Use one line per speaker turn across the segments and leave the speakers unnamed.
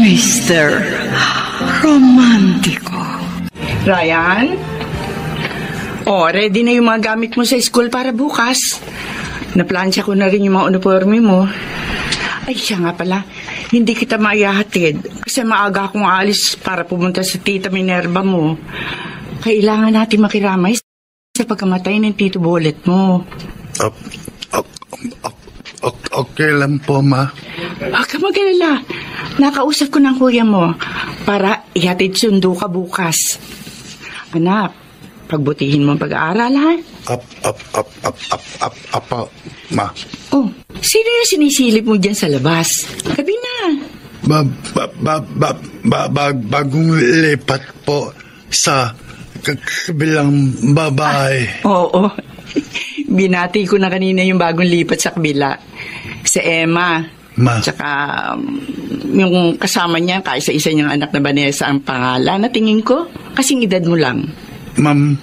Mr. Romantiko.
Ryan? Ready na yung mga gamit mo sa school para bukas. Naplansya ko na rin yung mga uniforme mo. Ay, siya nga pala. Hindi kita maihahatid kasi maaga akong aalis para pumunta sa Tita Minerva mo. Kailangan natin makiramay sa pagkamatay ng Tito Bolet mo.
Okay lang po, Ma.
Huwag ka mag-alala. Nakausap ko ng kuya mo para ihatid sundo ka bukas. Anak, pagbutihin mo ang pag-aaral, ha?
Apa, Ma.
Oh, sino yung sinisilip mo dyan sa labas? Gabi na.
Bagong lipat po sa kabilang babae.
Oo. Binati ko na kanina yung bagong lipat sa kabila. Si Emma.
Ma.
Tsaka yung kasama niya, kaisa-isa niyang anak na Vanessa ang pangalan na tingin ko. Kasing edad mo lang.
Ma'am,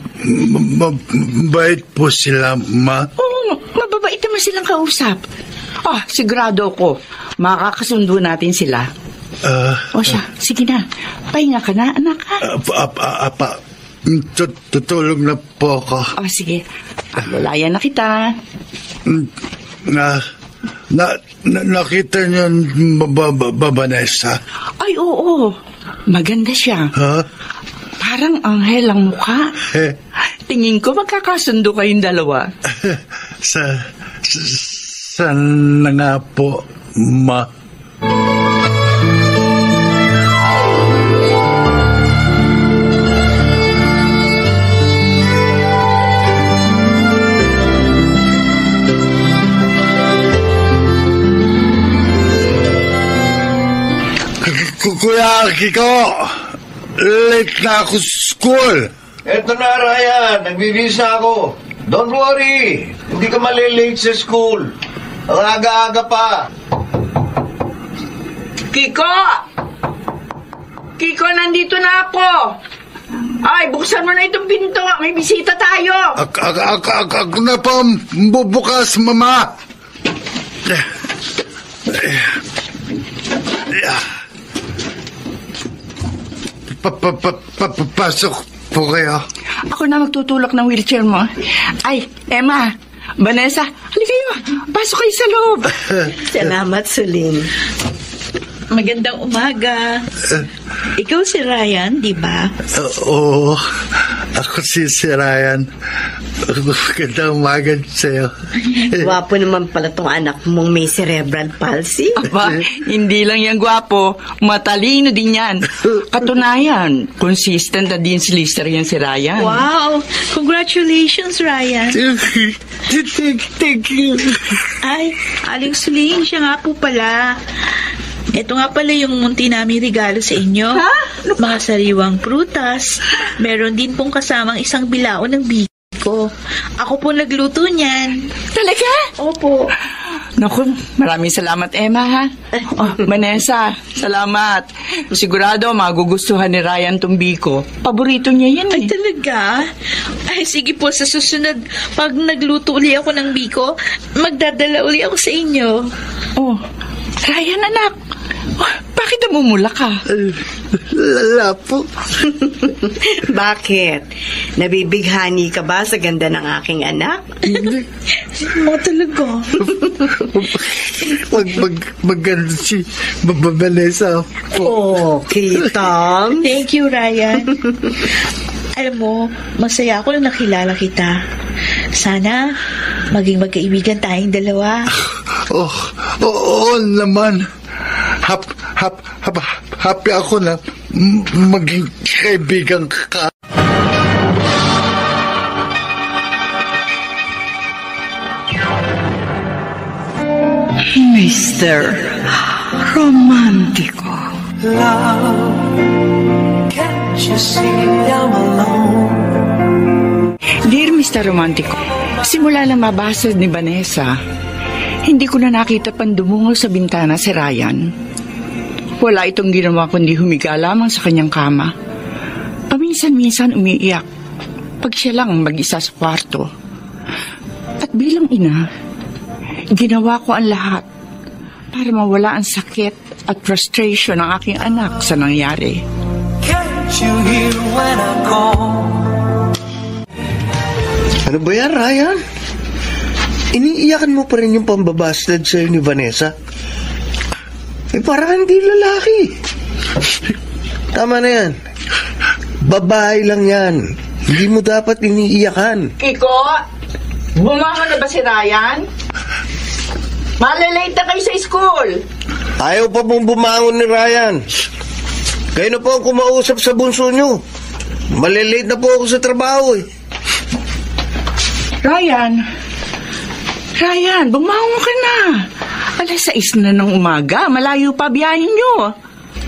mabait po sila, Ma.
Oo, mababait naman silang kausap. Sigurado ko, makakasundo natin sila. Sige na. Pahinga ka na, anak, ha?
Tutulog na po ako.
Sige. Lalayan na kita.
Nakita niyo Vanessa?
Ay, oo. Maganda siya. Parang anghel ang mukha. Tingin ko magkakasundo kayong dalawa.
Sana nga po, Ma. Kuya Kiko, late na ako sa school.
Eto na, Ryan. Nagbibisa ako. Don't worry. Hindi ka malilate sa school. Ang aga-aga pa.
Kiko! Kiko, nandito na ako. Ay, buksan mo na itong pinto. May bisita tayo.
Ako na po bubukas, Mama. Pasok po kayo.
Ako na magtutulak ng wheelchair mo. Ay, Emma, Vanessa, halika kayo. Pasok kayo sa loob.
Salamat, Suling. Magandang umaga. Ikaw si Ryan, di ba?
Oo, ako si Ryan. Magandang umaga sa'yo.
Gwapo naman pala tong anak mong may cerebral palsy.
Aba, hindi lang yan gwapo. Matalino din yan. Katunayan, consistent na din si Lister yan si Ryan.
Wow! Congratulations, Ryan.
Thank you.
Ay, Aling Suling, siya nga po pala. Ito nga pala yung munti namin regalo sa inyo.
Ha?
Mga sariwang prutas. Meron din pong kasamang isang bilao ng biko. Ako po nagluto niyan.
Talaga?
Opo.
Naku, maraming salamat, Emma, ha? Vanessa, salamat. Sigurado, magugustuhan ni Ryan tong biko. Paborito niya yan,
Ay, talaga? Ay, sige po, sa susunod, pag nagluto uli ako ng biko, magdadala uli ako sa inyo.
Ryan, anak. Bakit namumula ka?
Lala po.
Bakit? Nabibighani ka ba sa ganda ng aking anak?
Talaga.
Maganda si Vanessa.
Kitang.
Thank you, Ryan. Alam mo, masaya ako na nakilala kita. Sana maging magkaibigan tayong dalawa.
Oo naman. Happy ako na maging kaibigan ka.
Mr. Romantiko.
Love, can't you see I'm alone?
Dear Mr. Romantico, simula lang mabasa ni Vanessa, hindi ko na nakita pang dumungo sa bintana si Ryan. Wala itong ginawa kundi humiga lamang sa kanyang kama. Paminsan-minsan umiiyak pag siya lang mag-isa sa kwarto. At bilang ina, ginawa ko ang lahat para mawala ang sakit at frustration ng aking anak sa nangyari.
Can't you hear when I call?
Ano ba yan, Ryan? Iniiyakan mo pa rin yung pambabastard sa'yo ni Vanessa? Parang hindi lalaki. Tama na yan. Babae lang yan. Hindi mo dapat iniiyakan.
Kiko, bumangon na ba si Ryan? Malalate na kayo sa school.
Ayaw pa pong bumangon ni Ryan. Kayo na po ang kumausap sa bunso nyo. Malilate na po ako sa trabaho eh.
Ryan, bumangon ka na. 6:00 na ng umaga, malayo pa biyahin nyo.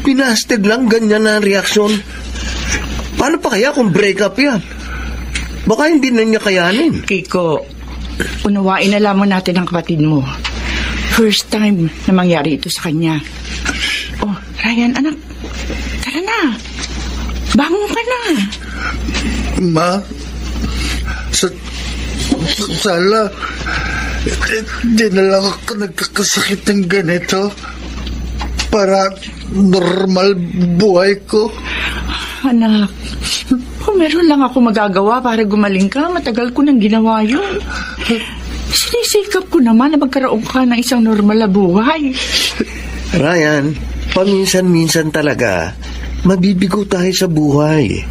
Pinasted lang, ganyan na ang reaksyon. Paano pa kaya kung break up yan? Baka hindi na niya kayanin.
Kiko, unawain na lamang natin ang kapatid mo. First time na mangyari ito sa kanya. Oh, Ryan, anak, tara na. Bangon ka na.
Ma, sala, di na lang ako nagkakasakit ng ganito para normal buhay ko.
Anak, kung meron lang ako magagawa para gumaling ka, matagal ko nang ginawa yun. Sinisikap ko naman na magkaroon ka ng isang normal na buhay.
Ryan, paminsan-minsan talaga, mabibigo tayo sa buhay.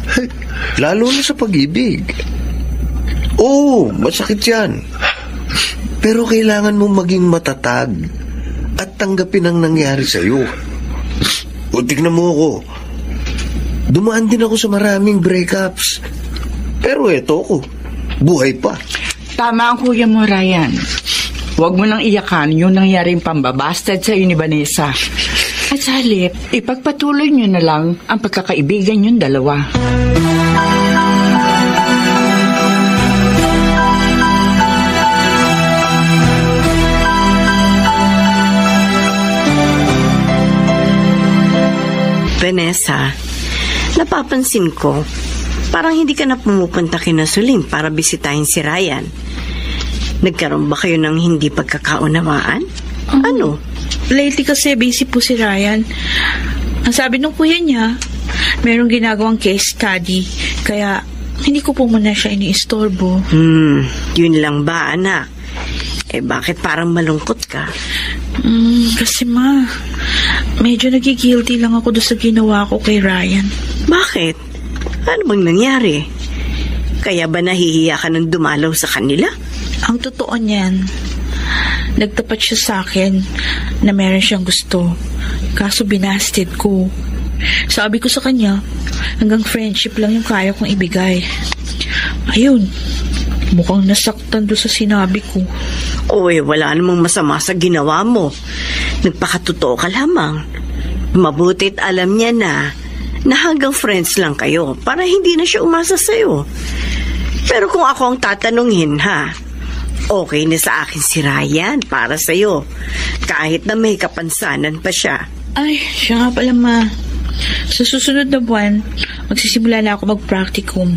Lalo na sa pag-ibig. Oo, masakit yan. Pero kailangan mong maging matatag at tanggapin ang nangyari sa'yo. O tignan mo ako. Dumaan din ako sa maraming breakups. Pero eto ko, buhay pa.
Tama ang kuya mo, Ryan. Huwag mo nang iyakan yung nangyaring pambabastard sa ni Vanessa. At sa halip, ipagpatuloy nyo na lang ang pagkakaibigan yung dalawa.
Vanessa, napapansin ko, parang hindi ka na pumupunta kina Suling para bisitahin si Ryan. Nagkaroon ba kayo ng hindi pagkakaunawaan? Ano?
Lately kasi busy po si Ryan. Ang sabi ng kuya niya, merong ginagawang case study, kaya hindi ko po muna siya iniistorbo.
Yun lang ba, anak? Bakit parang malungkot ka?
Kasi medyo nagigilty lang ako doon sa ginawa ko kay Ryan.
Bakit? Ano bang nangyari? Kaya ba nahihiya ka nang dumalaw sa kanila?
Ang totoo niyan, nagtapat siya sa akin na meron siyang gusto. Kaso binasted ko. Sabi ko sa kanya, hanggang friendship lang yung kaya kong ibigay. Ayun, mukhang nasaktan doon sa sinabi ko.
Wala namang masama sa ginawa mo. Nagpakatotoo ka lamang. Mabuti't alam niya na hanggang friends lang kayo para hindi na siya umasa sa'yo. Pero kung ako ang tatanungin, okay na sa akin si Ryan para sa'yo. Kahit na may kapansanan pa siya.
Ay, siya nga pala, Ma. Sa susunod na buwan, magsisimula na ako mag-practicum.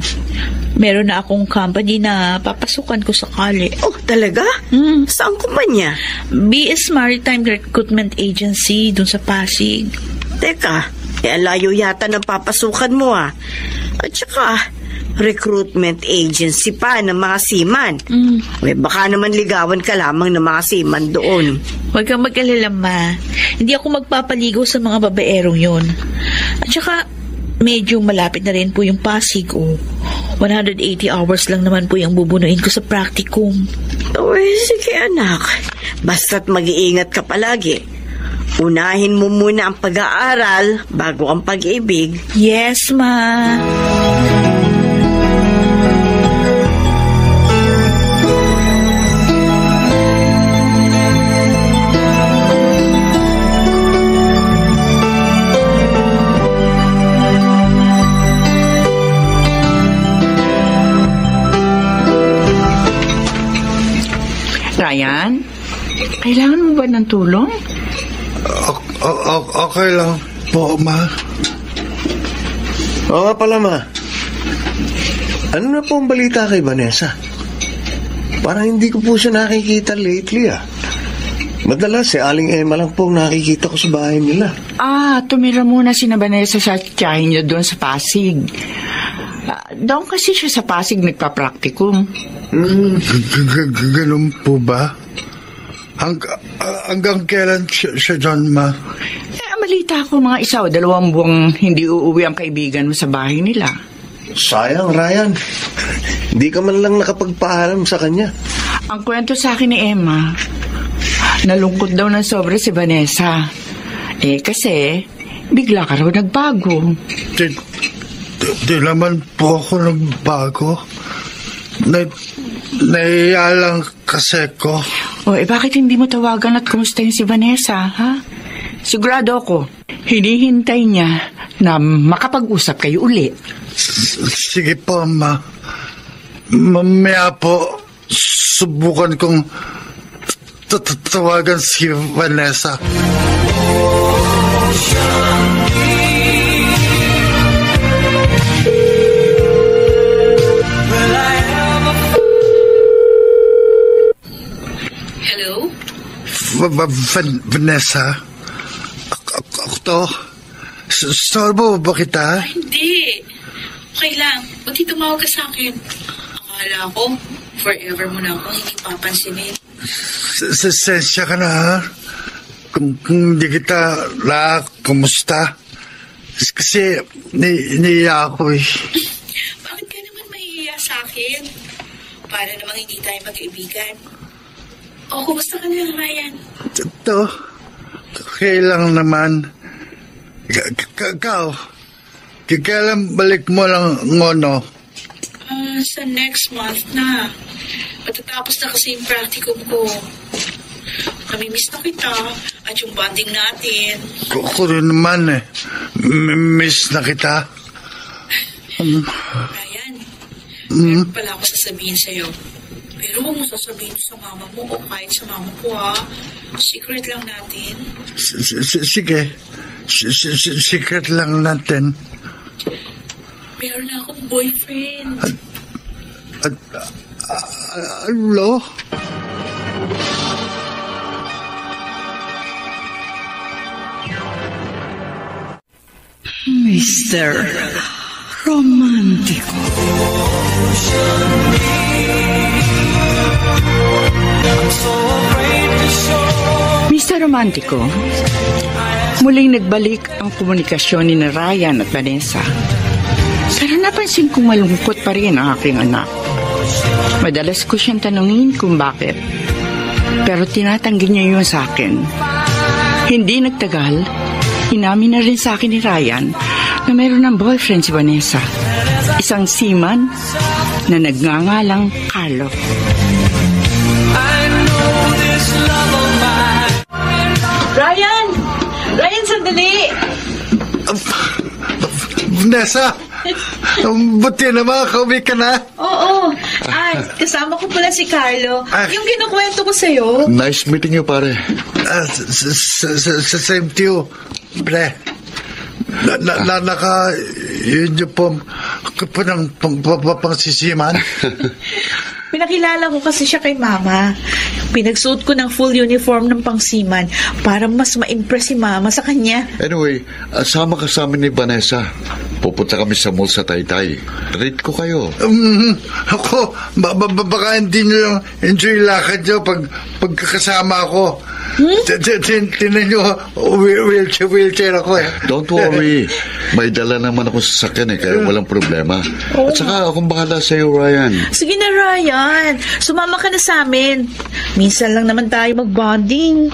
Meron na akong company na papasukan ko sakali.
Oh, talaga? Saan kumpanya?
BS Maritime Recruitment Agency dun sa Pasig.
Teka, layo yata ng papasukan mo At saka, recruitment agency pa ng mga seaman. Baka naman ligawan ka lamang ng mga seaman doon.
Huwag kang mag-alala, Ma. Hindi ako magpapaligaw sa mga babaerong yon. At saka, medyo malapit na rin po yung Pasig. 180 hours lang naman po yung bubunuin ko sa practicum.
Sige anak. Basta't mag-iingat ka palagi. Unahin mo muna ang pag-aaral bago ang pag-ibig.
Yes, Ma.
Ryan, kailangan mo ba ng tulong?
Okay lang po, Ma.
Oo nga pala, Ma. Ano na po ang balita kay Vanessa? Parang hindi ko po siya nakikita lately, Madalas, Aling Emma lang po nakikita ko sa bahay nila.
Tumira muna si Vanessa sa tiyahin niya doon sa Pasig. Doon kasi siya sa Pasig nagpa-practicum.
Ganun po ba? Hanggang kailan siya dyan, ma?
Malita ko mga 1 o 2 buwang hindi uuwi ang kaibigan mo sa bahay nila.
Sayang, Ryan. Hindi ka man lang nakapagpaalam sa kanya.
Ang kwento sa akin ni Emma, nalungkot daw ng sobra si Vanessa. Kasi bigla ka raw nagbago.
Di naman po ako nagbago. Naiya lang kasi ko.
Bakit hindi mo tawagan at kumustahin si Vanessa, ha? Sigurado ako, hinihintay niya na makapag-usap kayo uli.
Sige po, ma. Mamaya po, subukan kong tawagan si Vanessa.
Hello?
Vanessa? Ako to? Sorbo ba kita?
Hindi. Okay lang. Ba't di tumawag ka sa akin? Akala ko, forever mo na akong hindi papansinin.
Sensya ka na, ha? Kung hindi kita kumusta? Kasi naiya ako eh.
Bakit ka naman mahihiya sa akin? Para namang hindi tayo magkaibigan. Kumusta ka na, Ryan?
Ito, okay lang naman. Ikaw, kailan balik mo lang ngono?
Sa next month na. Patatapos na kasi yung practicum ko. Namimiss na kita at yung bonding natin.
Ko rin naman eh. Miss na kita.
Ryan, meron pala ako sasabihin sa'yo. Pero huwag mo sasabihin sa mama mo o kahit sa mama ko, ha? Secret lang natin.
Sige. Secret lang natin.
Meron na akong boyfriend.
Ano?
Mr. Romantico.
Mr. Romantico, muling nagbalik ang komunikasyon ni Ryan at Vanessa. Pero napansin kong malungkot pa rin ang aking anak. Madalas ko siyang tanungin kung bakit. Pero tinatanggi niya yun sa akin. Hindi nagtagal, inamin na rin sa akin ni Ryan na mayroon ng boyfriend si Vanessa. Isang seaman na nagngangalang Carlo.
Ryan! Ryan, sandali!
Vanessa! Buti na makakauwi ka na.
Oo. Kasama ko pala si Carlo. Yung kinukwento ko sa'yo.
Nice meeting you, pare.
Same to you, pre. Naka-uniform ka pa ng pangsisiman.
Pinakilala ko kasi siya kay Mama. Pinagsuot ko ng full uniform ng pangsiman para mas ma-impress si Mama sa kanya.
Anyway, sama ka sa amin ni Vanessa. Pupunta kami sa mall sa Taytay. Treat ko kayo.
Ako, baka hindi nyo lang enjoy lakad nyo pagkakasama ako. Tinan nyo, wheelchair ako eh.
Don't worry. May dala naman ako sa sakyan kaya walang problema. At saka akong bahala sa'yo, Ryan.
Sige na, Ryan. Sumama ka na sa amin. Minsan lang naman tayo mag-bonding.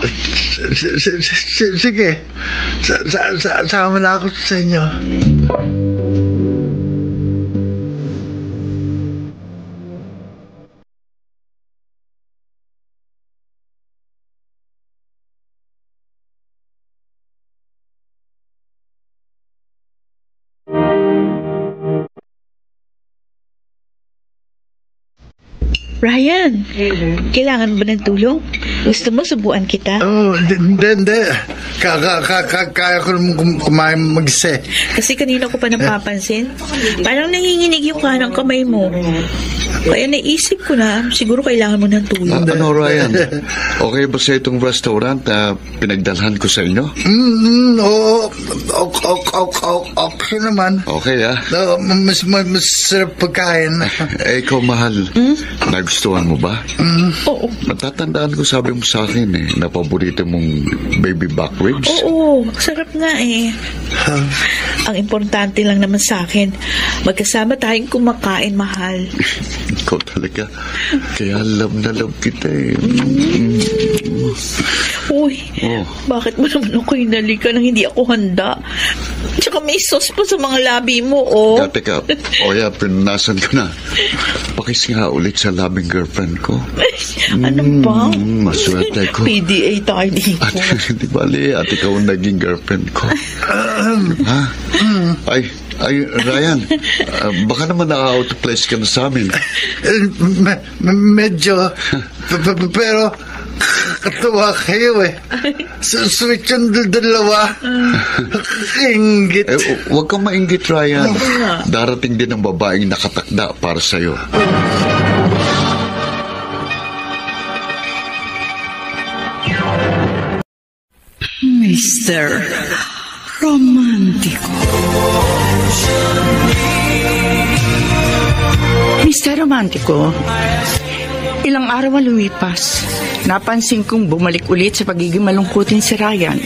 Sige. Sama na ako sa inyo.
Ryan, kailangan ba ng tulong? Gusto mo subuan kita?
Hindi. Kaya ko naman kumain mag-isa.
Kasi kanina ko pa napapansin. Parang nanginginig yung kanang kamay mo. Kaya naisip ko na siguro kailangan mo ng tulong.
Ano, Ryan? Okay ba sa itong restaurant na pinagdalhan ko sa inyo?
Oo. Okay naman.
Okay, ah.
Mas sarap pagkain.
Ikaw, mahal. Nagustuhan mo ba?
Oo.
Matatandaan ko, sabi mo sa akin na paborito mong baby back ribs.
Oo, sarap nga eh. Ang importante lang naman sa akin, magkasama tayong kumakain, mahal.
Ikaw talaga. Kaya love na love kita eh.
Uy, bakit mo naman ako hinalika nang hindi ako handa? Tsaka may sauce pa sa mga labi mo, oh.
Teka, Oya, pinunasan ko na. Pakis nga ulit sa labing girlfriend ko.
Ano ba?
Maswerte ko.
PDA tayo dito.
At hindi bali, at ikaw ang naging girlfriend ko. Ha? Ay, Ryan, baka naman na-out of place ka na sa amin.
Medyo. Pero katuwa kayo eh. Sweet yung dalawa. Inggit.
Huwag kang mainggit, Ryan. Darating din ang babaeng nakatakda para sa'yo.
Mr. Romántico. Mr. Romántico, ilang araw ang lumipas. Napansin kong bumalik ulit sa pagiging malungkutin si Ryan.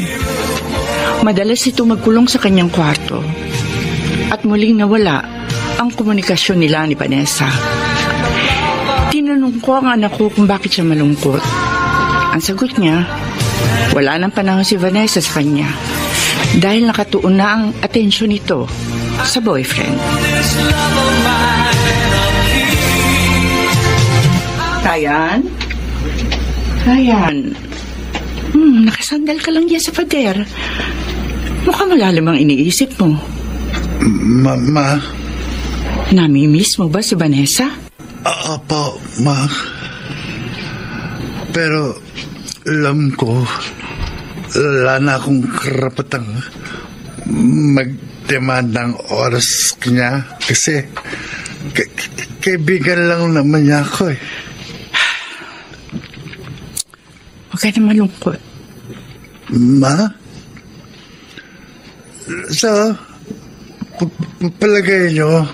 Madalas ito magkulong sa kanyang kwarto. At muling nawala ang komunikasyon nila ni Vanessa. Tinanong ko ang anak ko kung bakit siya malungkot. Ang sagot niya, wala nang panahon si Vanessa sa kanya dahil nakatuon na ang atensyon nito sa boyfriend. Ryan? Nakasandal ka lang diyan sa pader. Mukhang malalim ang iniisip mo.
Ma?
Namimiss mo ba si Vanessa?
Apo, ma. Pero alam ko, wala na akong karapatang magdemandang oras niya kasi kaibigan lang naman niya ako eh.
Huwag ka na malungkot.
Ma? So, palagay nyo,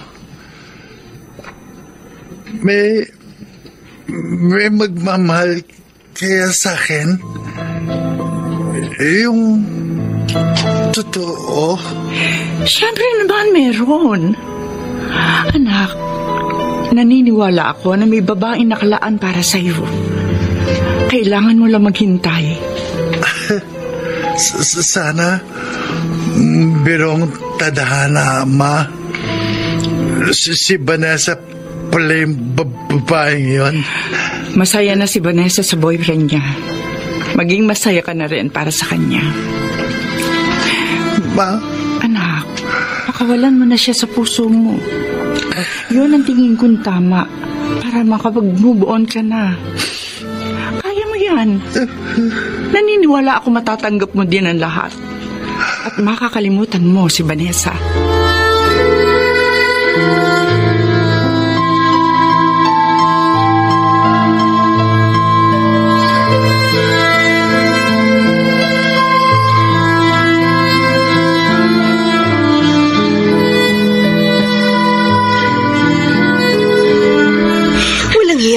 may magmamahal kaya sa akin? Yung totoo?
Siyempre naman meron. Anak, naniniwala ako na may babaeng nakalaan para sa'yo. Kailangan mo lang maghintay.
Sana birong tadhana, ma. Si Vanessa pala yung babaeng yun.
Masaya na si Vanessa sa boyfriend niya. Maging masaya ka na rin para sa kanya.
Ma?
Anak, pakawalan mo na siya sa puso mo. Yun ang tingin kong tama para makapag-move on ka na. Kaya mo yan. Naniniwala ako matatanggap mo din ang lahat. At makakalimutan mo si Vanessa.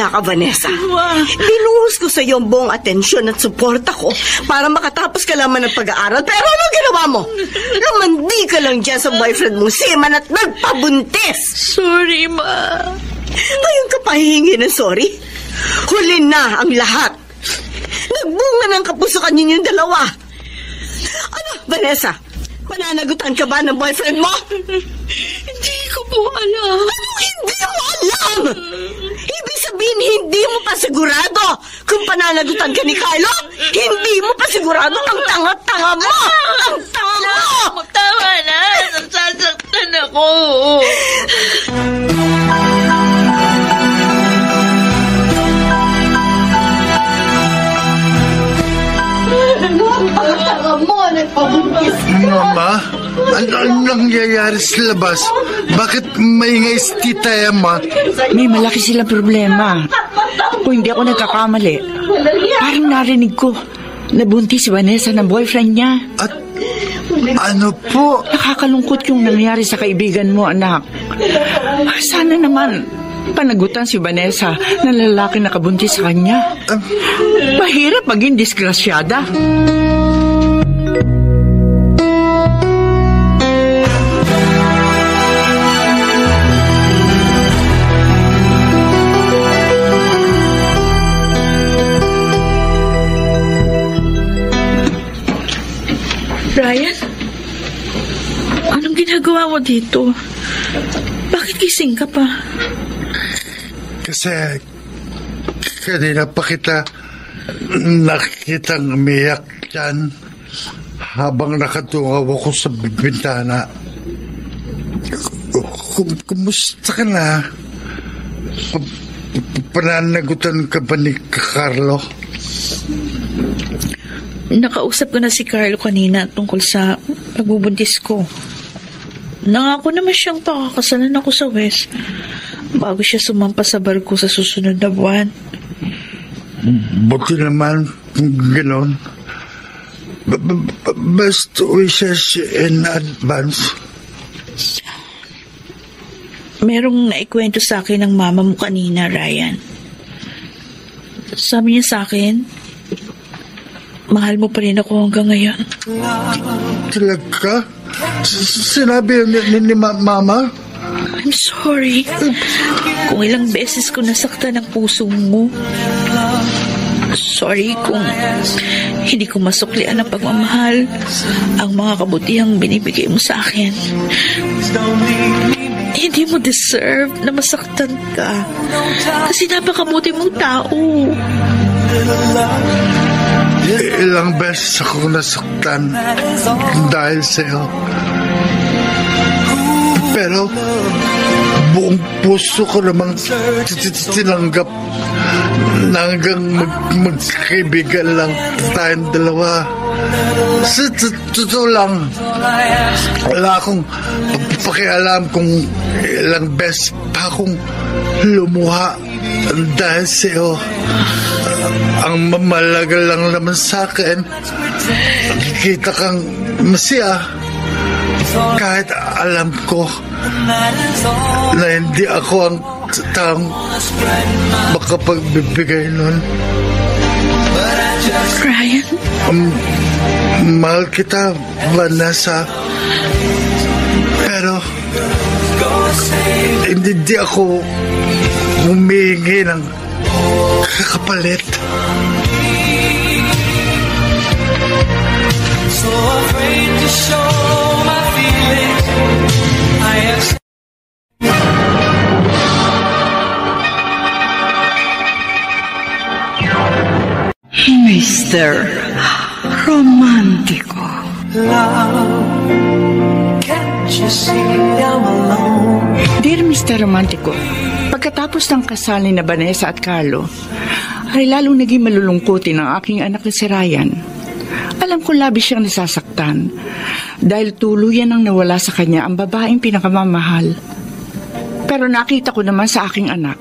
Ka, Vanessa. Binuhos ko sa iyo ang buong atensyon at suporta ko para makatapos ka lamang ng pag-aaral. Pero ano ginawa mo? Lumandi ka lang dyan sa boyfriend mong Seaman at nagpabuntis.
Sorry, ma.
Ngayon ka pahihingi ng sorry? Huli na ang lahat. Nagbunga ng kapusukan ninyong dalawa. Ano, Vanessa? Mananagutan ka ba ng boyfriend mo?
Hindi ko po alam.
Anong hindi mo alam? Ibig sabihin, hindi mo pa sigurado kung pananagutan ka ni Carlo? Hindi mo pa sigurado ang tanga-tanga mo! Ang tanga mo!
Tama na! Nasasaktan ako!
Ang tanga mo!
Mama, ano nangyayari sa labas? Bakit maingay si Tita Emma?
May malaki silang problema. Kung hindi ako nagkakamali, parang narinig ko nabuntis si Vanessa ng boyfriend niya.
At ano po?
Nakakalungkot yung nangyari sa kaibigan mo, anak. Sana naman panagutan si Vanessa ng lalaki na kabuntis sa kanya. Mahirap maging disgrasyada.
Ryan? Anong ginagawa mo dito? Bakit gising ka pa?
Kasi kanina pa kita nakikitang umiyak dyan habang nakatungaw ako sa bintana. Kumusta ka na? Pananagutan ka ba ni Carlo?
Nakausap ko na si Carlo kanina tungkol sa pagbubuntis ko. Nangako naman siyang pakakasalan ako sa West bago siya sumampa sa barko sa susunod na buwan.
Buti naman kung gano'n. Best wishes in advance.
Merong naikwento sa akin ng mama mo kanina, Ryan. Sabi niya sa akin, mahal mo pa rin ako hanggang ngayon.
Talaga? Sinabi ni Mama?
I'm sorry kung ilang beses ko nasaktan ang puso mo. Sorry kung hindi ko masuklian ang pagmamahal, ang mga kabutihang binibigay mo sa akin. Hindi mo deserve na masaktan ka kasi napakabuti mong tao.
Ilang beses ako nasaktan dahil sa'yo. Pero buong puso ko namang tinanggap na hanggang magkaibigan lang tayong dalawa. Sa totoo lang, wala akong pakialam kung ilang beses pa akong lumuha dahil sa'yo. Ang mamalaga lang naman sa akin, nakikita kang masaya kahit alam ko na hindi ako ang taong makapagbibigay nun.
Ryan?
Mahal kita, Vanessa. Pero hindi ako humihingi ng kakapalit.
So afraid to show my feelings. I am
Mr. Romántico.
love. Can't you see I'm alone?
Dear Mr. Romántico, pagkatapos ng kasal ni na Vanessa at Carlo, ay lalong naging malulungkutin ang aking anak na si Ryan. Alam ko labis siyang nasasaktan dahil tuluyan ang nawala sa kanya ang babaeng pinakamamahal. Pero nakita ko naman sa aking anak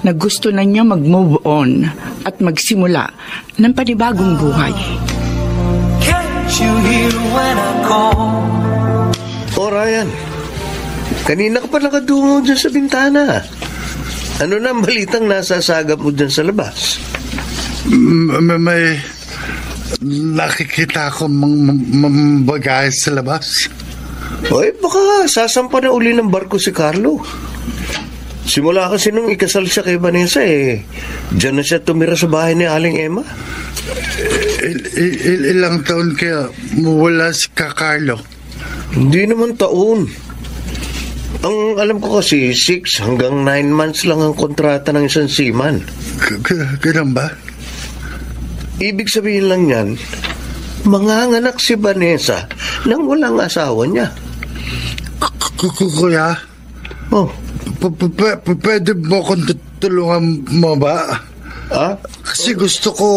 na gusto na niya mag-move on at magsimula ng panibagong buhay.
Can't you hear when I call?
O Ryan, kanina ka pa nakadungo dyan sa bintana. Ano na ang balitang nasasagap mo dyan sa labas?
May nakikita ako bagay sa labas.
Oy, baka sasampa na uli ng barko si Carlo. Simula kasi nung ikasal siya kay Vanessa, diyan na siya tumira sa bahay ni Aling Emma.
Ilang taon kaya wala si Carlo?
Hindi naman taon. Ang alam ko kasi 6 hanggang 9 months lang ang kontrata ng isang seaman.
Ganun ba?
Ibig sabihin lang yan, manganganak si Vanessa nang walang asawa niya.
Kuya,
Oh,
pwede mo akong tulungan mo ba?
ah?
Kasi gusto ko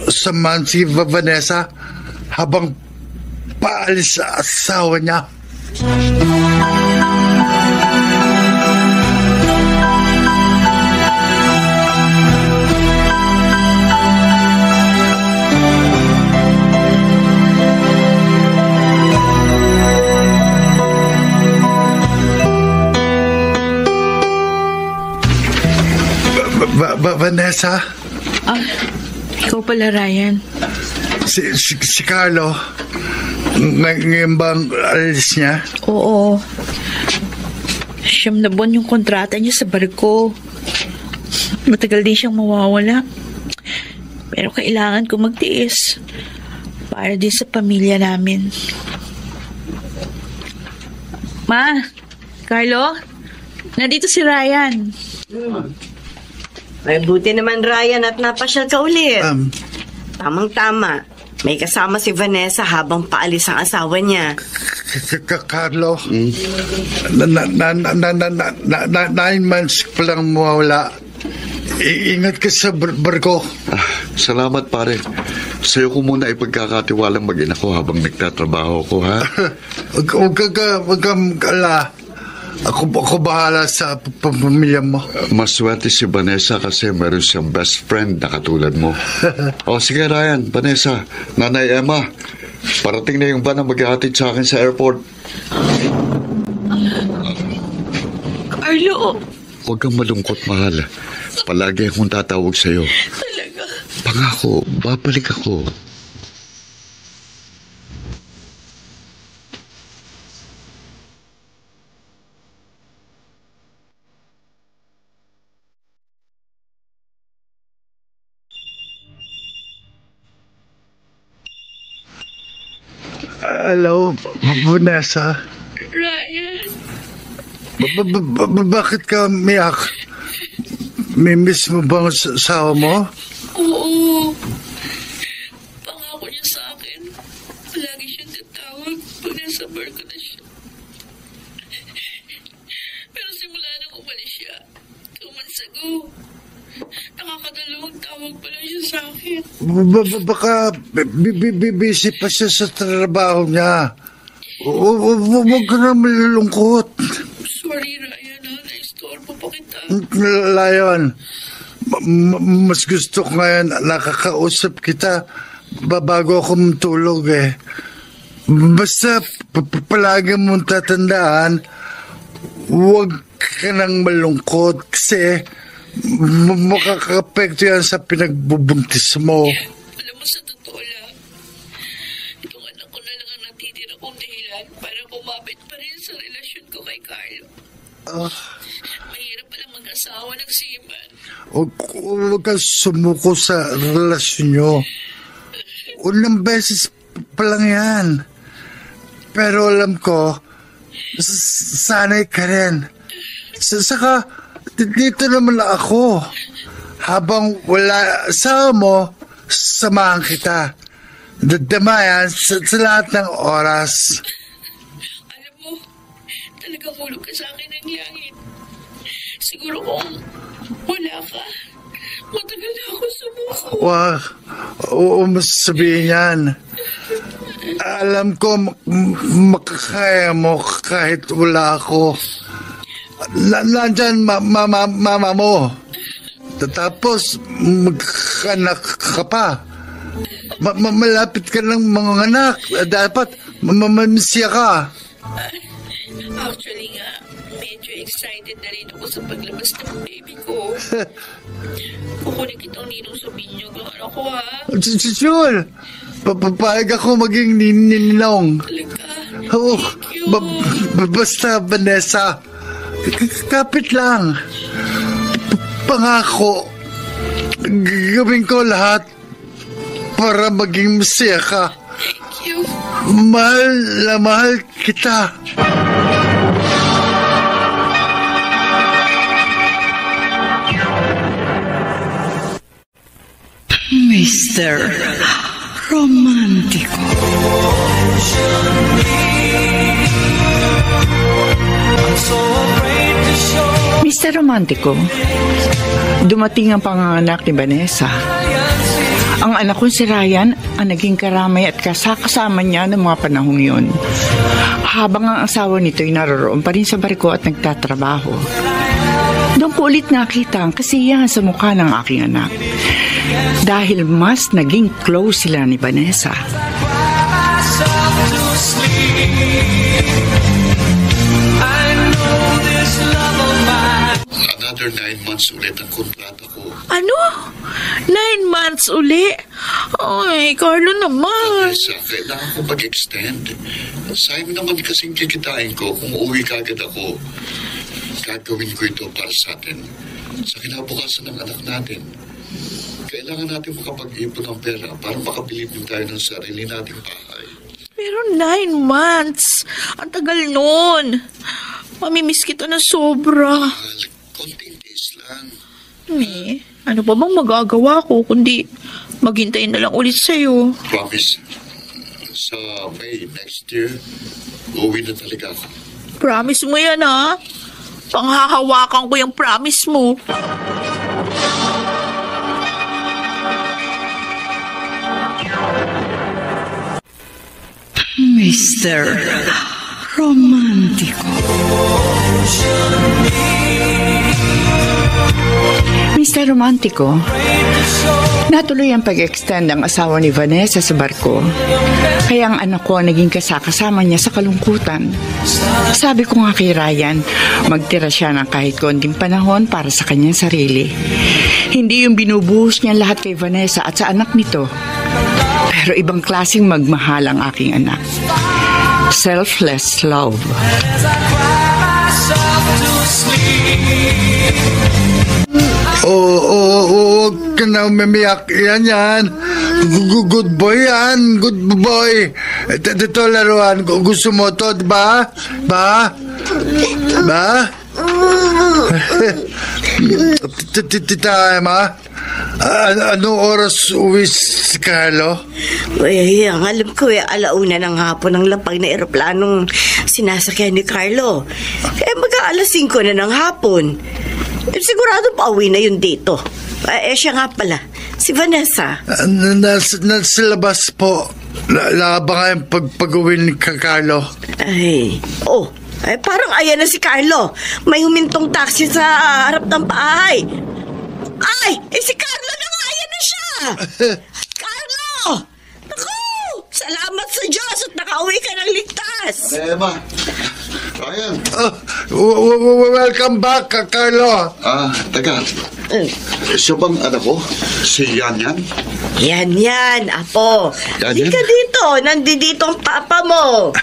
samahan si Vanessa habang paalis sa asawa niya. Vanessa?
Ikaw pala, Ryan.
Si Carlo, ngayon bang alis niya?
Oo. 9 na buwan yung kontrata niya sa barko. Matagal din siyang mawawala. Pero kailangan ko magtiis para din sa pamilya namin. Ma, Carlo, nandito si Ryan.
Ay, buti naman, Ryan, at napasyal ka ulit. Tamang-tama. May kasama si Vanessa habang paalis ang asawa niya.
Carlo, 9 months pa lang mawala. Ingat ka sa barko.
Salamat, pare. Sa'yo ko muna ipagkakatiwalang mag-ina ko habang nagtatrabaho ko, ha?
Huwag kang ala. Ako bahala sa pamilya mo.
Maswerte si Vanessa kasi meron siyang best friend na katulad mo. O sige, Ryan, Vanessa, Nanay Emma, parating na yung van na mag-ahatid sa akin sa airport.
Carlo!
Huwag kang malungkot, mahal. Palagi akong tatawag sa'yo.
Talaga?
Pangako, babalik ako.
Hello, Vanessa.
Ryan.
Bakit ka miyak? May miss mo bang asawa mo?
Oo. Pangako niya sa akin. Palagi siyang tatawag pag nasa barko na siya. Pero simula nang umalis siya, 2 months ago, nakakadalawang tawag pa lang siya sa akin.
Baka busy pa siya sa trabaho niya. Huwag ka na malulungkot.
Sorry, Ryan, ha? Na-istorbo pa kita.
Lion, mas gusto ko ngayon nakakausap kita bago ako matulog eh. Basta palagi mong tatandaan, huwag ka nang malungkot kasi makakapekto yan sa pinagbubuntis mo.
Alam mo, sa totoo lang, itong anak ko na lang ang natitira kong dahilan para kumapit pa rin sa relasyon ko kay Carlo. Mahirap palang mag-asawa ng seaman.
Huwag kang sumuko sa relasyon nyo. Unang beses pa lang yan. Pero alam ko, sanay ka rin. Saka, dito naman ako. Habang wala asawa mo, samahan kita. Dadamayan sa lahat ng oras.
Alam mo, talagang hulog ka sa akin ng langit. Siguro kung wala ka, matagal na ako sumuko.
Wag, mas sabihin yan. Alam ko makakaya mo kahit wala ako. Nandyan mama mo. Tapos magkanak ka pa. Malapit ka ng mga anak. Dapat mamamisya ka.
Actually nga, medyo excited na rin ako sa paglabas ng baby ko. Kukunin kitang ninong sa binyog ang anak ko, ha?
Sure. Papayag ako maging ninong.
Talaga?
Oo.
Thank you.
Basta, Vanessa. Kapit lang. Pangako. Gagawin ko lahat para maging masaya ka.
Thank you.
Mahal na mahal kita.
Mr. Romantico. Mr. Romantico, dumating ang panganganak ni Vanessa Ang anak kong si Ryan ang naging karamay at kasama niya ng mga panahong yun. Habang ang asawa nito'y naroroon pa rin sa barko at nagtatrabaho. Doon ko ulit nakita ang kasiyahan sa mukha ng aking anak. Dahil mas naging close sila ni Vanessa.
Another 9 months ulit ang kontrata ko.
Ano? 9 months uli? Ay, Carlo naman.
Vanessa, kailangan ko mag-extend. Sayang naman kasing kikitain ko kung uuwi kagad ako. Gagawin ko ito para sa atin. Sa kinabukasan ng anak natin. Kailangan natin makapag-ipon ng pera para makabili din tayo ng sarili nating bahay.
Pero 9 months. Ang tagal nun. Mamimiss kita na sobra.
Konting days lang.
Ano pa bang magagawa ko kundi maghintay na lang ulit sa'yo?
Promise. Sa May next year, uuwi na talaga ako.
Promise mo yan, ha? Panghahawakan ko yung promise mo.
Mr. Romantico. Mr. Romantico, natuloy ang pag-extend ang asawa ni Vanessa sa barko. Kaya ang anak ko ang naging kasama niya sa kalungkutan. Sabi ko nga kay Ryan, magtira siya ng kahit konting panahon para sa kanyang sarili. Hindi yung binubuhos niya lahat kay Vanessa at sa anak nito. Pero ibang klaseng magmahal ang aking anak. Selfless love.
Huwag ka na umiyak. Yan. Good boy yan. Good boy. Ito laruan. Gusto mo to, diba? Ba? Tita Emma, anong oras uwi si Carlo?
Ang alam ko alauna ng hapon ang lapag na eroplanong sinasakyan ni Carlo. Mag-aalas 5 na ng hapon. Sigurado pa uwi na yun dito. Siya nga pala, si Vanessa.
Nasa labas po. Laba nga yung pag-uwi ni Carlo.
Parang ayan na si Carlo. May humintong taxi sa harap ng bahay. Si Carlo na nga, ayan na siya. Carlo! Naku! Salamat sa Diyos at nakauwi ka ng ligtas.
Emma, Ryan.
Welcome back, Carlo.
Teka. Siya bang anak ko? Si Yan?
Yan, Apo. Hindi ka dito. Nandito ang papa mo.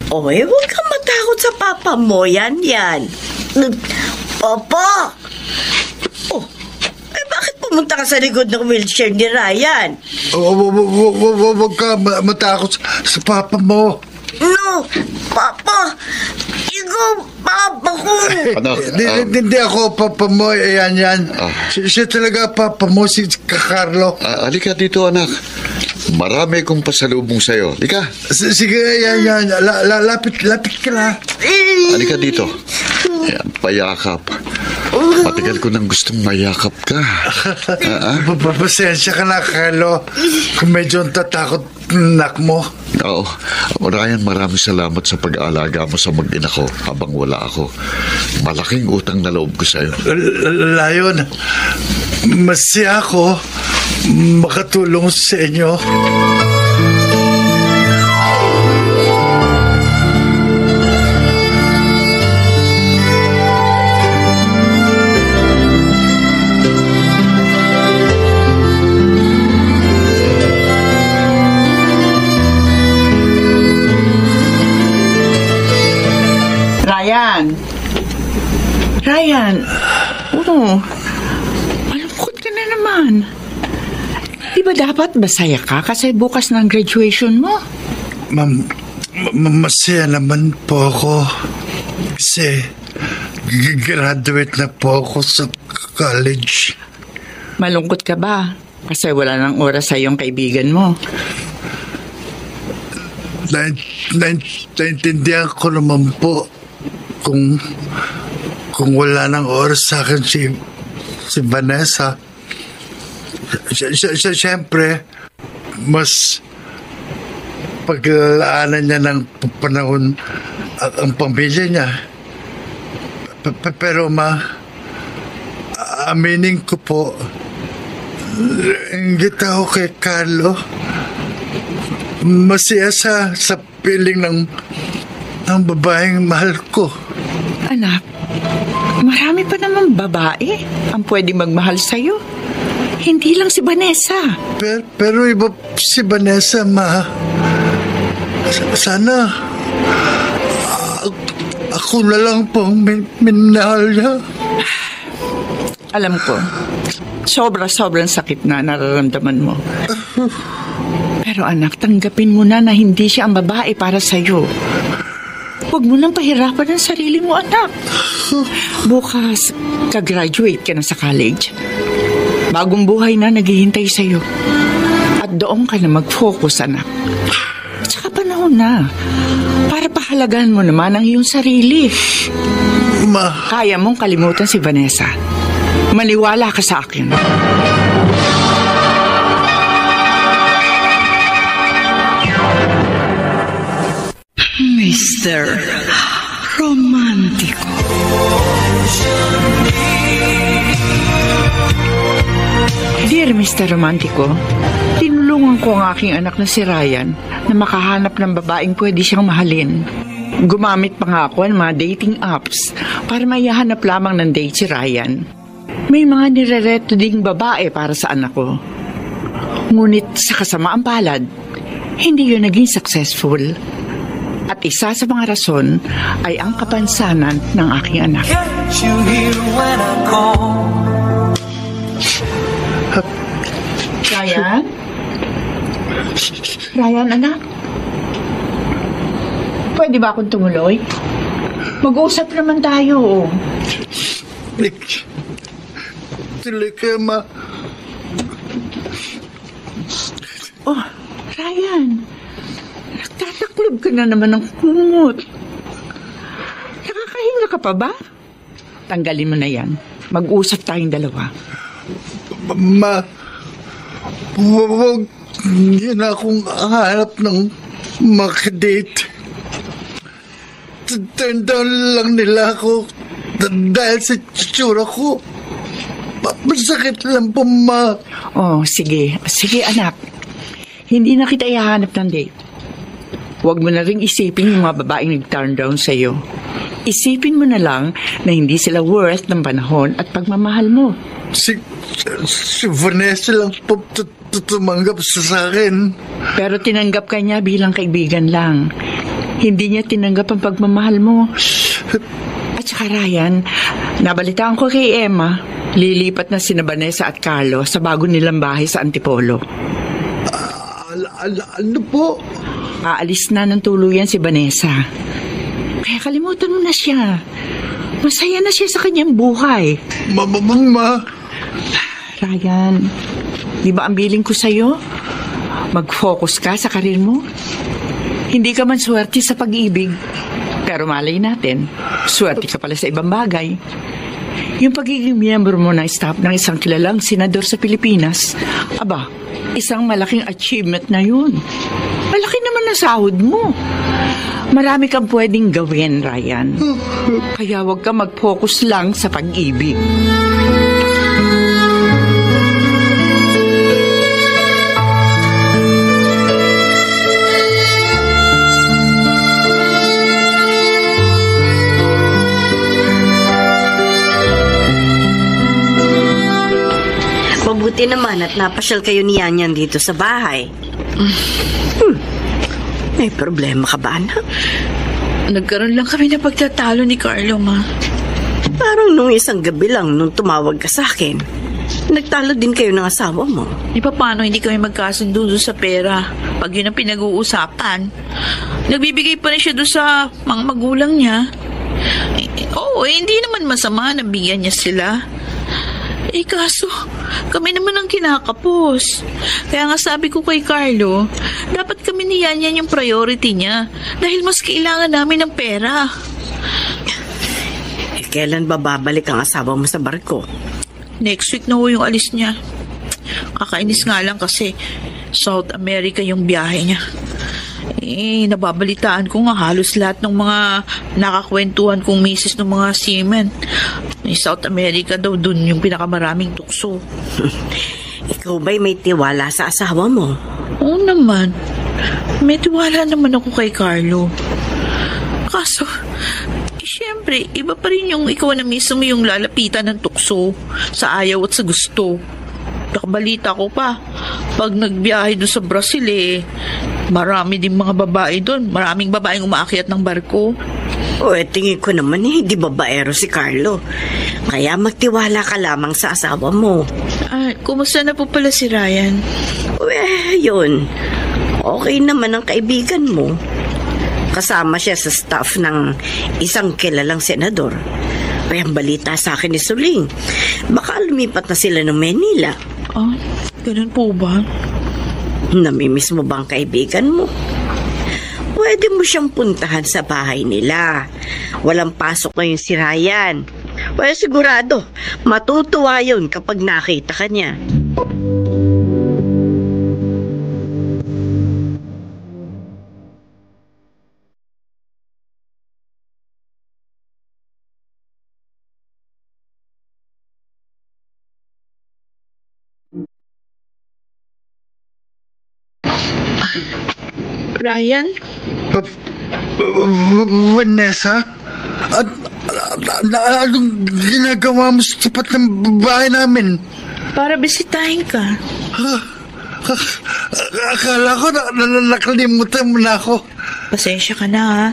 Huwag kang matakot sa papa mo. Yan. Papa! Bakit pumunta ka sa likod ng wheelchair ni Ryan?
Huwag ka matakot sa papa mo.
No, Papa! Ikaw, Papa ko!
Hindi ako papa mo, yan. Siya talaga papa mo, si Carlo.
Halika dito, anak. Marami kong pasalubong sa'yo. Halika.
Sige, yan. Lapit ka na.
Halika dito. Yan, payakap. Matagal ko nang gustong mayakap ka.
Pasensya ka na, Carlo. Kung medyo tatakot nak mo.
Oo. Ryan, maraming salamat sa pag-aalaga mo sa mag-ina ko habang wala ako. Malaking utang na loob ko sa'yo.
Layon, masaya ako makatulong sa inyo.
Ryan, malungkot ka na naman. Di ba dapat masaya ka kasi bukas ng graduation mo?
Masaya naman po ako. Kasi graduate na po ako sa college.
Malungkot ka ba? Kasi wala nang oras sa iyong kaibigan mo.
Naintindihan ko naman po kung wala nang oras sa akin si Vanessa. Siyempre, mas paglalaanan niya ng panahon ang pamilya niya. Pero aminin ko po, inggit ako kay Carlo. Masaya sa piling ng babaeng mahal ko.
Anak, marami pa naman babae ang pwede magmahal sa'yo. Hindi lang si Vanessa.
Pero iba si Vanessa, ma. Sana ako na lang pong minahal niya.
Alam ko, sobrang sakit na nararamdaman mo. Pero anak, tanggapin mo na hindi siya ang babae para sa'yo. Huwag mo nang pahirapan ang sarili mo, anak. Bukas, ka-graduate ka na sa college. Bagong buhay na naghihintay sa'yo. At doon ka na mag-focus, anak. At saka panahon na para pahalagaan mo naman ang iyong sarili.
Ma.
Kaya mong kalimutan si Vanessa. Maniwala ka sa akin.
Mr. Romántico.
Dear Mr. Romántico, tinulungan ko ang aking anak na si Ryan na makahanap ng babaeng pwede siyang mahalin. Gumamit pa nga ako ng mga dating apps para maihanap lamang ng date si Ryan. May mga nirereto ding babae para sa anak ko. Ngunit sa kasamaang palad, hindi yun naging successful. At isa sa mga rason ay ang kapansanan ng aking anak. Ryan? Ryan, anak? Pwede ba akong tumuloy? Mag-uusap naman tayo.
Tuloy ka, ma.
Oh, Ryan. Nagtataklob ka na naman ng kumot. Nakakahinga ka pa ba? Tanggalin mo na yan. Mag-usap tayong dalawa.
Ma, huwag niyo na akong hanap ng makadate. Turn down lang nila ako dahil sa tsura ko. Masakit lang po, ma.
Oh, sige. Sige, anak. Hindi na kita ihahanap ng date. Huwag mo na rin isipin yung mga babaeng nag-turn down sa'yo. Isipin mo na lang na hindi sila worth ng panahon at pagmamahal mo.
Si Vanessa lang po tumanggap sa akin.
Pero tinanggap ka niya bilang kaibigan lang. Hindi niya tinanggap ang pagmamahal mo. At saka Ryan, nabalitaan ko kay Emma, lilipat na sina Vanessa at Carlo sa bago nilang bahay sa Antipolo.
Ano po?
Aalis na ng tuluyan si Vanessa. Kaya kalimutan mo na siya. Masaya na siya sa kanyang buhay.
Ma.
Ryan, di ba ang biling ko sa'yo? Mag-focus ka sa karir mo. Hindi ka man swerte sa pag-ibig. Pero malay natin, swerte ka pala sa ibang bagay. Yung pagiging miyembro mo ng staff ng isang kilalang senador sa Pilipinas, aba, isang malaking achievement na yun. Malaki naman ang sahod mo. Marami kang pwedeng gawin, Ryan. Kaya huwag ka mag-focus lang sa pag-ibig.
Mabuti naman at napasyal kayo ni Yanyan dito sa bahay. May problema ka ba, anak?
Nagkaroon lang kami na pagtatalo ni Carlo, ma.
Parang nung isang gabi lang nung tumawag ka sa akin, nagtalo din kayo ng asawa mo.
Di pa paano hindi kami magkasundo doon sa pera? Pag yun ang pinag-uusapan, nagbibigay pa rin siya doon sa mga magulang niya. Hindi naman masama na bigyan niya sila. Kaso, kami naman ang kinakapos. Kaya nga sabi ko kay Carlo, dapat kami ni Yanyan yung priority niya dahil mas kailangan namin ng pera.
Kailan ba babalik ang asawa mo sa barko?
Next week na ho yung alis niya. Kakainis nga lang kasi South America yung biyahe niya. Nababalitaan ko nga halos lahat ng mga nakakwentuhan kong misis ng mga seamen. South America daw dun yung pinakamaraming tukso.
Ikaw ba'y may tiwala sa asawa mo?
Oo naman. May tiwala naman ako kay Carlo. Kaso, siyempre, iba pa rin yung ikaw na mismo yung lalapitan ng tukso sa ayaw at sa gusto. Nakabalita ko pa, pag nagbiyahe doon sa Brazil marami din mga babae doon. Maraming babaeng umaakyat ng barko.
Tingin ko naman hindi babaero si Carlo. Kaya magtiwala ka lamang sa asawa mo.
Kumusta na po pala si Ryan?
Yun. Okay naman ang kaibigan mo. Kasama siya sa staff ng isang kilalang senador. Kaya ang balita sa akin ni Suling, baka lumipat na sila ng Manila.
Ganun po ba?
Namimiss mo ba ang kaibigan mo? Pwede mo siyang puntahan sa bahay nila. Walang pasok na yung si Ryan. Sigurado, matutuwa yun kapag nakita ka niya.
Ryan?
Vanessa? Anong ginagawa mo sa tapat ng bahay namin?
Para bisitahin ka.
Akala ko nakalimutan mo na ako.
Pasensya ka na ha,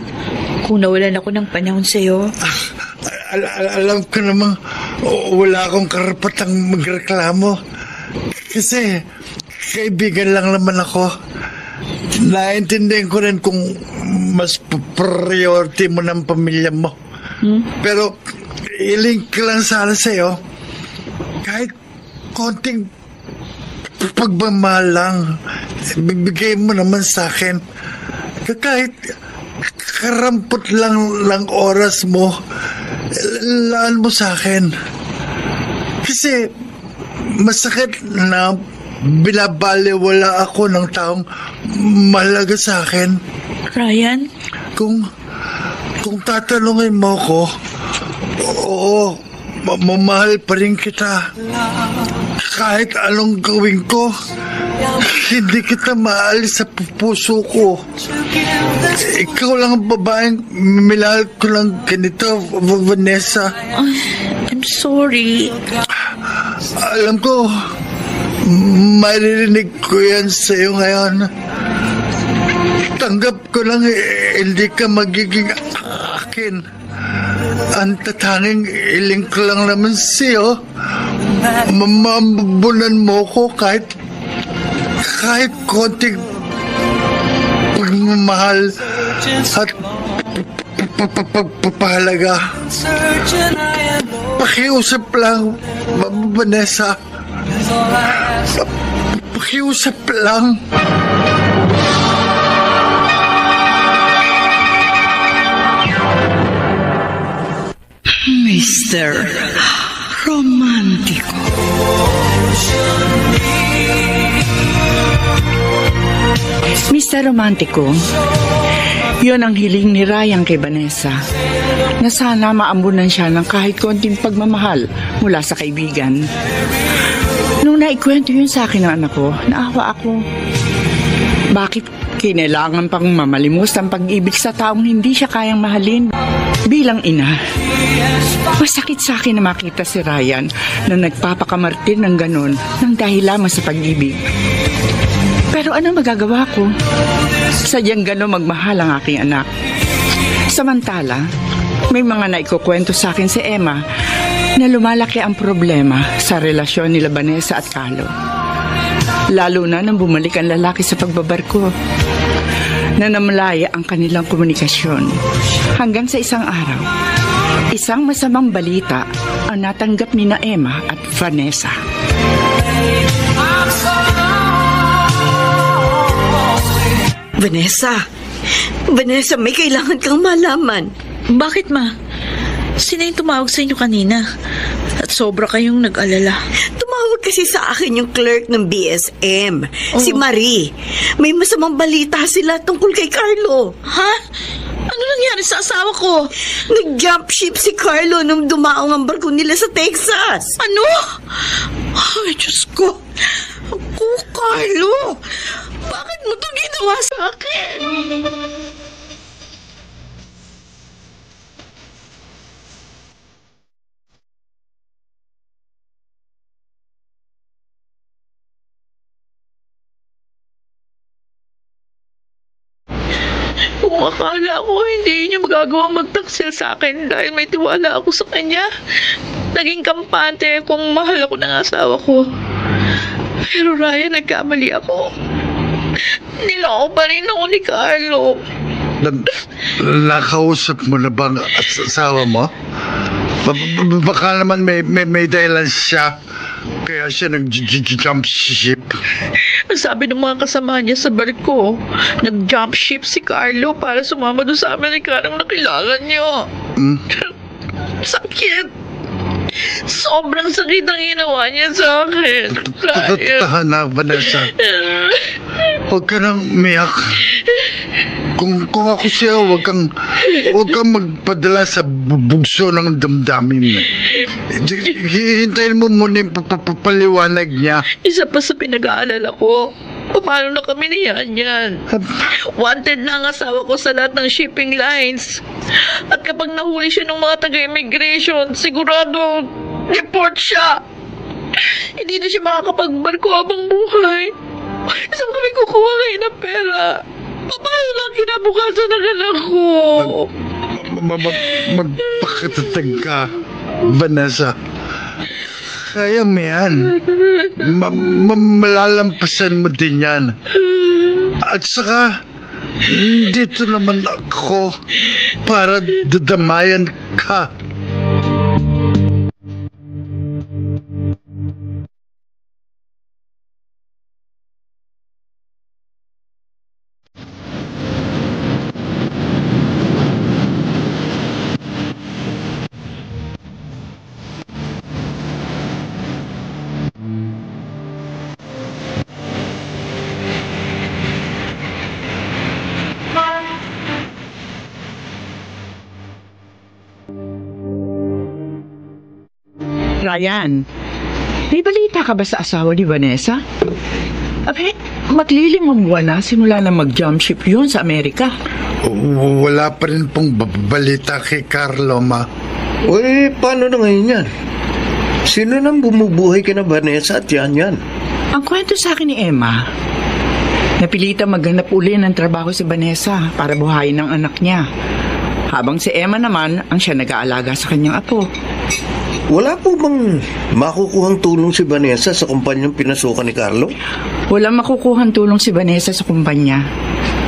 kung nawalan ako ng panahon sa'yo.
Alam ko namang wala akong karapatang magreklamo. Kasi kaibigan lang naman ako. Naintindihan ko rin kung mas priority mo ng pamilya mo. Pero iling ka lang sana sa'yo. Kahit konting pagmamahal lang, bibigay mo naman sa akin. Kahit karampot lang oras mo, laan mo sa akin. Kasi masakit na binabaliwala ako ng taong mahalaga sa akin.
Ryan?
Kung tatanungin mo ko, oo, mamahal pa rin kita. Kahit anong gawin ko, hindi kita maalis sa puso ko. Ikaw lang ang babaeng minahal ko lang ganito, Vanessa.
I'm sorry.
Alam ko, maririnig ko yan sa'yo ngayon. Tanggap ko lang hindi ka magiging akin. Ang tatanging iling ko lang naman sa'yo. Mamabunan mo ko kahit konting pagmamahal at pagpapahalaga. Pakiusap lang, Vanessa. Pakiusap lang.
Mr. Romantico. Mr. Romantico, yun ang hiling ni Ryan kay Vanessa, na sana maambunan siya ng kahit konting pagmamahal mula sa kaibigan. Nung naikwento yun sa akin ng anak ko, naawa ako. Bakit kinailangan pang mamalimos ang pag-ibig sa taong hindi siya kayang mahalin? Bilang ina, masakit sa akin na makita si Ryan na nagpapakamartir ng ganon nang dahil lamang sa pag-ibig. Pero ano magagawa ko? Sadyang ganon magmahal ang aking anak. Samantala, may mga naikukwento sa akin si Emma na lumalaki ang problema sa relasyon nila Vanessa at Carlo. Lalo na nang bumalik ang lalaki sa pagbabarko, na namalaya ang kanilang komunikasyon. Hanggang sa isang araw, isang masamang balita ang natanggap ni na Emma at Vanessa.
Vanessa, may kailangan kang malaman.
Bakit, ma? Sino yung tumawag sa inyo kanina? At sobra kayong nag-alala.
Tumawag kasi sa akin yung clerk ng BSM, si Marie. May masamang balita sila tungkol kay Carlo.
Ha? Ano nangyari sa asawa ko?
Nag-jump ship si Carlo nung dumaong ang barko nila sa Texas.
Ano? Ay, Diyos ko. Ako, Carlo. Bakit mo ito ginawa sa akin? Kung akala ko hindi niya magagawa magtaksil sa akin dahil may tiwala ako sa kanya, naging kampante kung mahal ako ng asawa ko. Pero Ryan, nagkamali ako. Niloko pa rin ako ni Carlo.
Nakausap mo na bang asawa mo? Baka naman may dahilan siya. Kaya siya nag-jump ship.
Sabi ng mga kasama niya sa barko, nag-jump ship si Carlo para sumama doon sa Amerikanong nakilala niyo. Sakit. Sobrang sakit ang ginawa niya sa akin.
Tahan na, Vanessa. Huwag ka nang umiyak. Kung ako siya, huwag kang magpadala sa bugso ng damdamin. Hintayin mo muna yung papaliwanag niya.
Isa pa sa pinag-aalala ko, paano na kami niyan yan? Wanted na ang asawa ko sa lahat ng shipping lines. At kapag nahuli siya ng mga taga-immigration, sigurado report siya. Hindi na siya makakapagbarko habang buhay. Saan kami kukuha ngayon ng pera? Paano lang kinabukasan ng anak ko?
Magpakatatag ka, Vanessa. Kaya mo yan. Malalampasan mo din yan. At saka, dito naman ako para dadamayan ka.
Ryan, may balita ka ba sa asawa ni Vanessa? Abe, maglilimang buwan na simula na mag-jump ship yun sa Amerika.
Wala pa rin pong balita kay Carlo, ma.
Uy, paano na ngayon yan? Sino nang bumubuhay kina Vanessa at yan?
Ang kwento sa akin ni Emma, napilita maghanap uli ng trabaho si Vanessa para buhayin ng anak niya. Habang si Emma naman ang siya nag-aalaga sa kanyang apo.
Wala po bang makukuhang tulong si Vanessa sa kumpanyang pinasukan ni Carlo?
Walang makukuhang tulong si Vanessa sa kumpanya.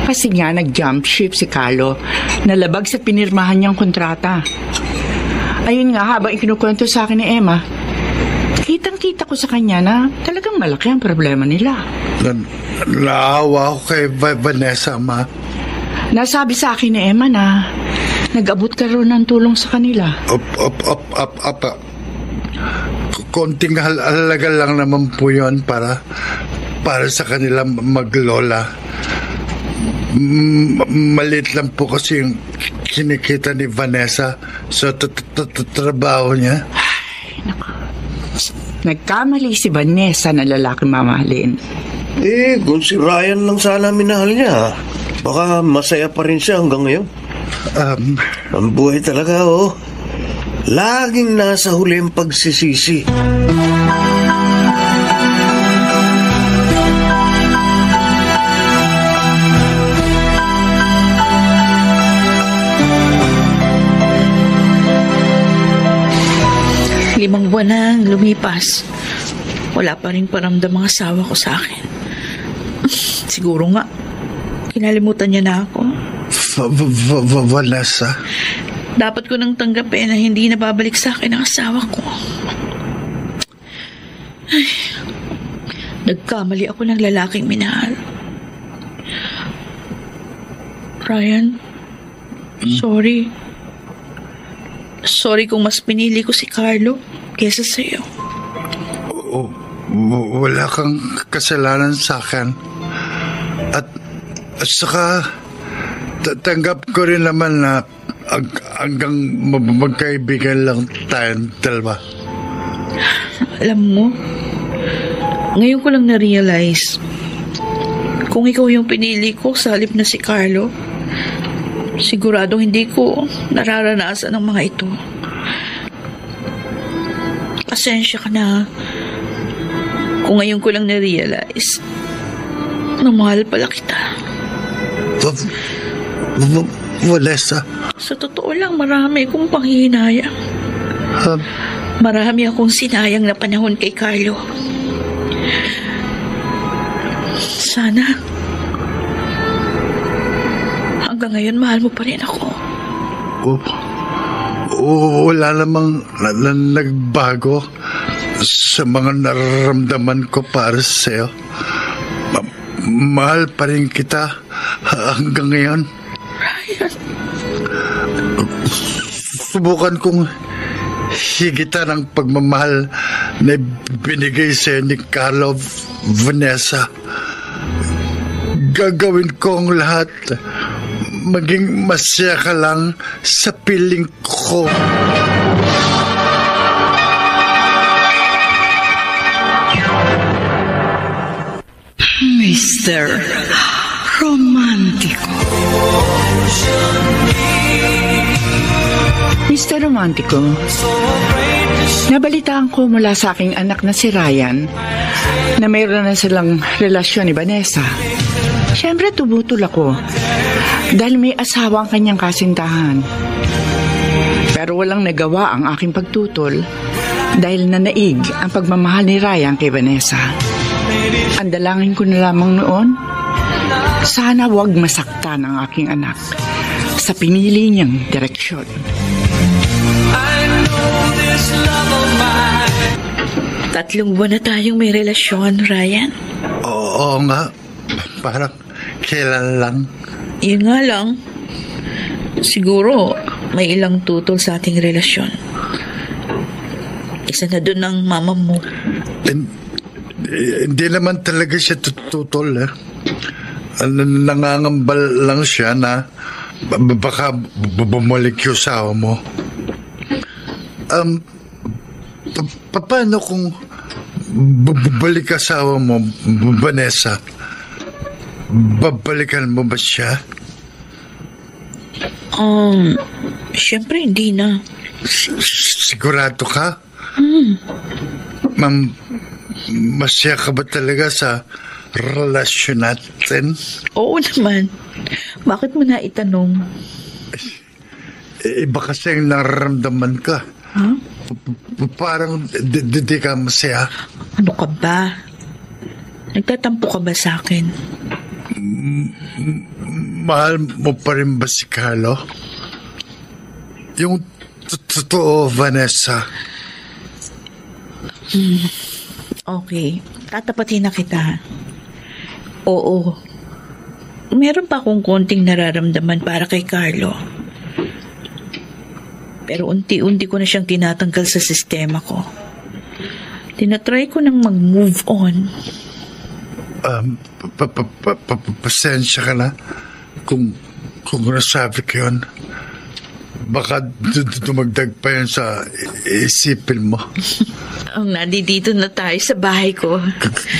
Kasi nga nag-jump ship si Carlo, nalabag sa pinirmahan niyang kontrata. Ayun nga, habang ikinukwento sa akin ni Emma, kitang-kita ko sa kanya na talagang malaki ang problema nila.
Naawa ako kay Vanessa, ma.
Nasabi sa akin ni Emma na nag-abot ka rin ng tulong sa kanila.
Konting halaga lang naman po yun para sa kanila maglola. Maliit lang po kasi yung kinikita ni Vanessa sa trabaho niya.
Ay, naku. Nagkamali si Vanessa na lalaki mamahalin.
Kung si Ryan lang sana minahal niya, baka masaya pa rin siya hanggang ngayon. Ang buhay talaga, laging nasa huli ang pagsisisi.
Limang buwan nang lumipas. Wala pa rin paramdam ang asawa ko sa akin. Siguro nga, kinalimutan niya na ako.
Vanessa?
Dapat ko nang tanggapin na hindi na babalik sa akin ang asawa ko. Ay, nagkamali ako ng lalaking minahal. Ryan, sorry. Sorry kung mas pinili ko si Carlo kesa sa'yo.
Wala kang kasalanan sa akin. At saka, tanggap ko rin naman na hanggang magkaibigan lang tayong dalawa.
Alam mo, ngayon ko lang na-realize, kung ikaw yung pinili ko sa halip na si Carlo, siguradong hindi ko nararanasan ang mga ito. Pasensya ka na kung ngayon ko lang na-realize na mahal pala kita.
Vanessa.
Sa totoo lang, marami akong panghihinayang. Marami akong sinayang na panahon kay Carlo. Sana hanggang ngayon mahal mo pa rin ako.
Wala namang nagbago sa mga nararamdaman ko para sa'yo. Mahal pa rin kita hanggang ngayon.
Ryan.
Subukan kong higitan ang pagmamahal na binigay sa'yo ni Carlo, Vanessa. Gagawin ko ang lahat. Maging masaya ka lang sa piling ko.
Mr. Romantico. Mr. Romantico, nabalitaan ko mula sa aking anak na si Ryan na mayroon na silang relasyon ni Vanessa. Siyempre tubutol ako dahil may asawa ang kanyang kasintahan. Pero walang nagawa ang aking pagtutol dahil nanaig ang pagmamahal ni Ryan kay Vanessa. Ang dalangin ko na lamang noon, sana wag masaktan ang aking anak sa pinili niyang direksyon.
Tatlong buwan na tayong may relasyon, Ryan.
Oo nga. Parang kailan lang.
Yun nga lang, siguro may ilang tutol sa ating relasyon. Isa na doon ang mama mo.
Hindi naman talaga siya tutol. Nangangambal lang siya na baka bumalik yung asawa mo. Paano kung bumalik asawa mo, Vanessa? Babalikan mo ba siya?
Siyempre hindi na.
Sigurado ka? Masaya ka ba talaga sa relasyon natin?
Oo naman. Bakit mo na itanong?
Iba kasi ang nararamdaman ka.
Huh?
Parang di ka masaya.
Ano ka ba? Nagtatampo ka ba sa akin?
Mahal mo pa rin ba si Carlo? Yung totoo, Vanessa.
Okay. Tatapatin na kita. Oo. Meron pa akong konting nararamdaman para kay Carlo. Pero unti-unti ko na siyang tinatanggal sa sistema ko. Tinatry ko nang mag-move on.
Pasensya ka na kung nasabi ko yun. Baka dumagdag pa yun sa isipin mo.
Nandito na tayo sa bahay ko.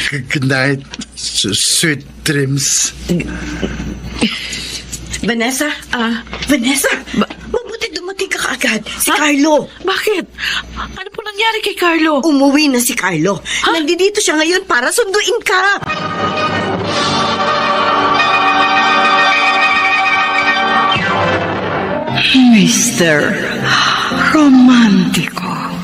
Good night, sweet dreams.
Vanessa? Vanessa? Mabuti dumating ka kaagad. Si Carlo.
Bakit? Ano po nangyari kay Carlo?
Umuwi na si Carlo. Nandito siya ngayon para sunduin ka.
Mr. Romantico.